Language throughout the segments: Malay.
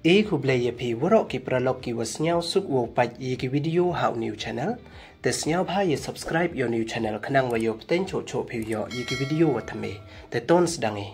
Kublai yapi warok ki pralog ki wasnyao suk wo pat yi ki video hao new channel. Tesnyao bha ye subscribe yo new channel khanang wa yo pten cho phi yo yi ki video wa thame. Te tons dangi.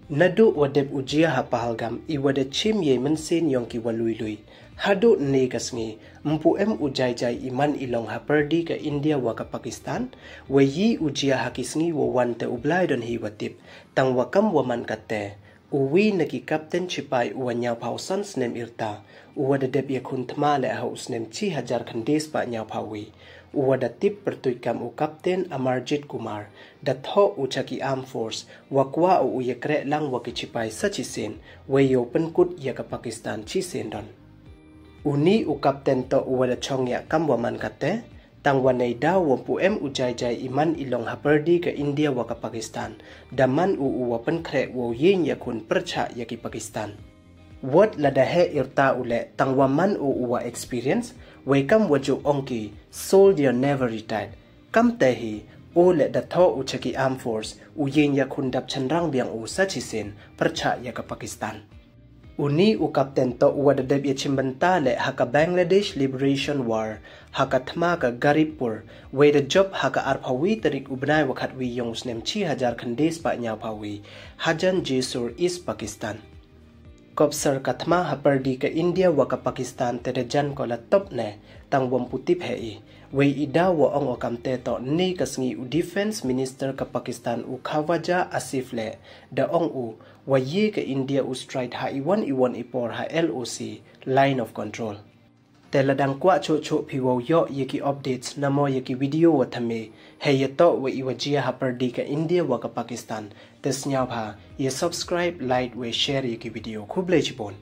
Nadu wadeb ujia ha pahalgam I wada chim ye mensin yong ki walui lui. Hadu ne kasngi mpu ujai jai iman ilong ha perdi ka India wa ka Pakistan. We yi ujia ha kisngi wo wan te ublai don hi watip. Tang wakam waman kate. Uwi nagi Captain Chipai uwa pau sans nem irta. Uwa da deb yakun thma le haus nem 6,000 khandes pa pawi. Uwa da tip pertuikam u Captain Amarjit Kumar. Da tho uchaki Armed Force. Wakwa u yakre lang waki Chipai sachisen. Wayo penkut yaka Pakistan chisen don. Uni u Captain to uwa da chongya kamwaman kate. Tangwanay daw wampu ujai jai iman ilong haperdi ka India waka Pakistan. Daman uwapan kre wo yin yakun percha yaki Pakistan. Wat ladahe irta ule tangwaman uwa experience. Wakam waju ongki soldier never retired. Kam tehi ule datho uchaki Armed Force yin yakun dap chanrang biang sachisin percha yaka Pakistan. Uni u Captain to wada deb ya chimbanta le haka Bangladesh Liberation War haka thma ka Garipur we the job haka arpawi tarik ubnai wakat wi yong snem 6,000 khandes pa nya pawi Hajan Jesur East Pakistan. Kopsar kathma haperdi ka India waka Pakistan terejan ko la top ne tangwam putip hei we ida wa ong okamte to ni kasngi u Defense Minister ka Pakistan u Khawaja Asif le da ong u wa ye ka India u stride ha iwan ipor ha LOC line of control. Teladang kwa cho piwo yo yeki updates namo yeki video wa thame he yato wa iwajia haperdi ka India waka Pakistan tesnyao bha ye subscribe like we share yeki video khuble chibon.